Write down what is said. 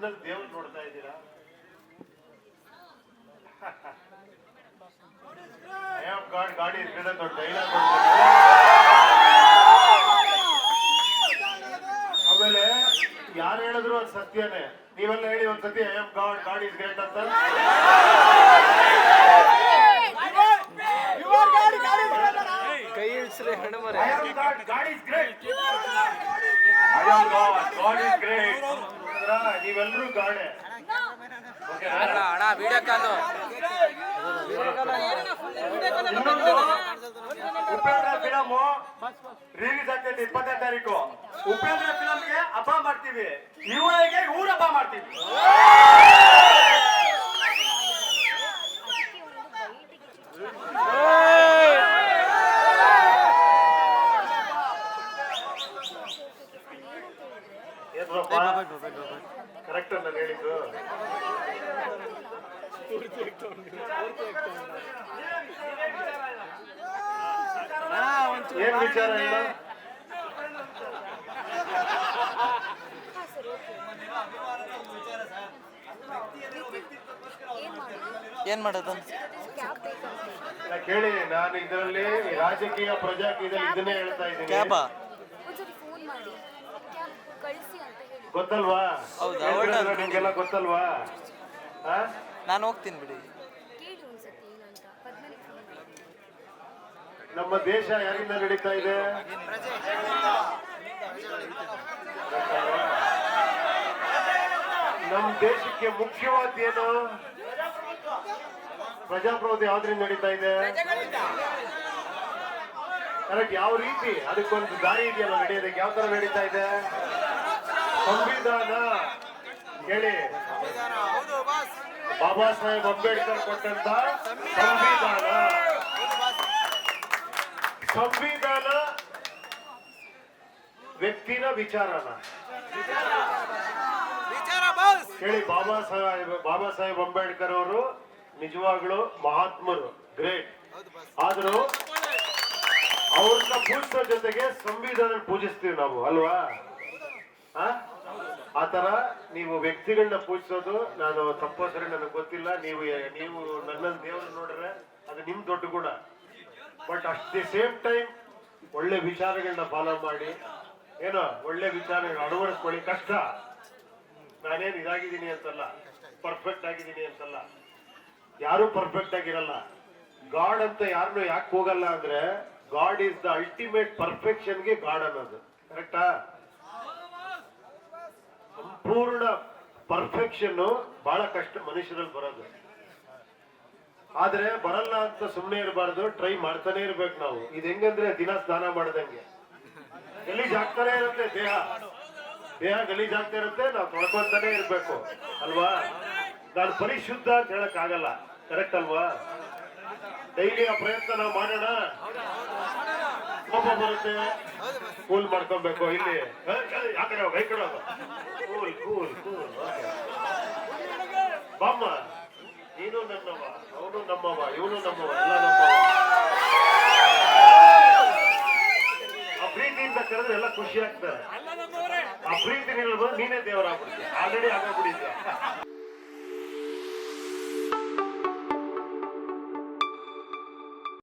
ನನ್ನಲ್ಲಿ ದೇವ್ರು ನೋಡ್ತಾ ಇದ್ದೀರಾ? I am God, God is great ಅಂತ ಡೈಲಾಗ್. ಆಮೇಲೆ ಯಾರು ಹೇಳಿದ್ರು ಅದು ಸತ್ಯನೇ. ನೀವೆಲ್ಲ ಹೇಳಿ ಒಂದ್ಸತಿ I am God, God is great ಅಂತ. ಕೈ ಇಳಿಸ್ರಿ ಹೆಣ್ಣಮರೆ. I am God, God is great. I am God, God is great. ನೀವೆಲ್ಲರೂ ಗಾಡೆ. ಅಣ್ಣ video call. Upendra film release ಆಗ್ತೈತಿ 20ನೇ ತಾರೀಕು. ಉಪೇಂದ್ರ ಫಿಲಮ್ಗೆ ಹಬ್ಬ ಮಾಡ್ತೀವಿ, ಇವಳಿಗೆ ಇವ್ರ ಹಬ್ಬ ಮಾಡ್ತೀವಿ. ಕರೆಕ್ಟ್ ನಾನು ಹೇಳಿದ್ದು. ಏನ್ ವಿಚಾರ ಇಲ್ಲ? ಏನ್ ಮಾಡೋದು ಕೇಳಿ. ನಾನು ಇದರಲ್ಲಿ ರಾಜಕೀಯ ಪ್ರಜಾಕೀಯದಲ್ಲಿ ಇದನ್ನೇ ಹೇಳ್ತಾ ಇದ್ದೀನಿ. ಗೊತ್ತಲ್ವಾ? ನಿಮ್ಗೆಲ್ಲ ಗೊತ್ತಲ್ವಾ? ನಾನು ಹೋಗ್ತೀನಿ ಬಿಡಿ. ನಮ್ಮ ದೇಶ ಯಾರಿಂದ ನಡೀತಾ ಇದೆ? ನಮ್ಮ ದೇಶಕ್ಕೆ ಮುಖ್ಯವಾದ ಏನು? ಪ್ರಜಾಪ್ರಭುತ್ವ ಯಾವ್ದ್ರಿಂದ ನಡೀತಾ ಇದೆ? ಕರೆಕ್ಟ್. ಯಾವ ರೀತಿ? ಅದಕ್ಕೊಂದು ದಾರಿ ಇದೆಯಲ್ಲ ನಡೆಯೋದಕ್ಕೆ. ಯಾವ ತರ ನಡೀತಾ ಇದೆ? ಸಂವಿಧಾನ ಹೇಳಿ. ಬಾಬಾ ಸಾಹೇಬ್ ಅಂಬೇಡ್ಕರ್ ಕೊಟ್ಟಂತ ಸಂವಿಧಾನ. ಸಂವಿಧಾನ ವ್ಯಕ್ತಿನ ವಿಚಾರನ ಹೇಳಿ. ಬಾಬಾ ಸಾಹೇಬ್ ಅಂಬೇಡ್ಕರ್ ಅವರು ನಿಜವಾಗ್ಲೂ ಮಹಾತ್ಮರು, ಗ್ರೇಟ್. ಆದ್ರೂ ಅವ್ರನ್ನ ಪೂಜಿಸೋ ಜೊತೆಗೆ ಸಂವಿಧಾನ ಪೂಜಿಸ್ತೀವಿ ನಾವು, ಅಲ್ವಾ? ಆತರ ನೀವು ವ್ಯಕ್ತಿಗಳನ್ನ ಪೂಜಿಸೋದು ನಾನು ತಪ್ಪೋ ಸರಿ ನನಗೆ ಗೊತ್ತಿಲ್ಲ. ನೀವು ನನ್ನಲ್ಲಿ ದೇವರು ನೋಡ್ರೆ ಅದು ನಿಮ್ ದೊಡ್ಡ ಗುಣ. But at the same time ಒಳ್ಳೆ ವಿಚಾರಗಳನ್ನ ಫಾಲೋ ಮಾಡಿ, ಏನೋ ಒಳ್ಳೆ ವಿಚಾರಗಳನ್ನ ಅಳವಡಿಸ್ಕೊಳ್ಳಿ. ಕಷ್ಟ. ನಾನೇನು ಇದಾಗಿದ್ದೀನಿ ಅಂತಲ್ಲ, ಪರ್ಫೆಕ್ಟ್ ಆಗಿದ್ದೀನಿ ಅಂತಲ್ಲ. ಯಾರು ಪರ್ಫೆಕ್ಟ್ ಆಗಿರಲ್ಲ. ಗಾಡ್ ಅಂತ ಯಾರನ್ನು ಯಾಕೆ ಹೋಗಲ್ಲ ಅಂದ್ರೆ, ಗಾಡ್ ಈಸ್ ದ ಅಲ್ಟಿಮೇಟ್ ಪರ್ಫೆಕ್ಷನ್ಗೆ ಗಾಡ್ ಅನ್ನೋದು. ಕರೆಕ್ಟಾ? ಸಂಪೂರ್ಣ ಪರ್ಫೆಕ್ಷನ್ ಬಹಳ ಕಷ್ಟ ಮನುಷ್ಯರಲ್ಲಿ ಬರೋದು. ಆದ್ರೆ ಬರಲ್ಲ ಅಂತ ಸುಮ್ಮನೆ ಇರಬಾರ್ದು, ಟ್ರೈ ಮಾಡ್ತಾನೆ ಇರ್ಬೇಕು ನಾವು. ಇದು ಹೆಂಗಂದ್ರೆ ದಿನ ಸ್ನಾನ ಮಾಡದಂಗೆ ಗಲೀಜ್ ಆಗ್ತಾನೆ ಇರುತ್ತೆ. ದೇಹ ಗಲೀಜ್ ಆಗ್ತಾ ಇರುತ್ತೆ, ನಾವು ತೊಳ್ಕೊಂತಾನೆ ಇರ್ಬೇಕು, ಅಲ್ವಾ? ನಾನು ಪರಿಶುದ್ಧ ಅಂತ ಹೇಳಕ್ ಆಗಲ್ಲ. ಕರೆಕ್ಟ್ ಅಲ್ವಾ? ಡೈಲಿ ಆ ಪ್ರಯತ್ನ ನಾವು ಮಾಡೋಣ. ಕೋಪ ಬರುತ್ತೆ, ಕೂಲ್ ಮಾಡ್ಕೊಬೇಕು. ಇಲ್ಲಿ ಆ ಕಡೆ ಹೋಗ, ಈ ಕಡೆ ಹೋಗ. Cool cool cool. ಬಾಮ್ಮ, ನೀನು ನನ್ನವ, ಅವನು ನಮ್ಮವ, ಇವನು ನಮ್ಮವ, ಎಲ್ಲ ನಮ್ಮವ. ಆ ಪ್ರೀತಿಯಿಂದ ಕರೆದ್ರೆ ಎಲ್ಲ ಖುಷಿ ಆಗ್ತಾರೆ. ಆ ಪ್ರೀತಿ ನೀನೇ ದೇವರಾಗ್ಬಿಡ್ತೀಯ. ಆಲ್ರೆಡಿ ಆಗೋಗ್ಬಿಟ್ಟಿದ್ಯಾ.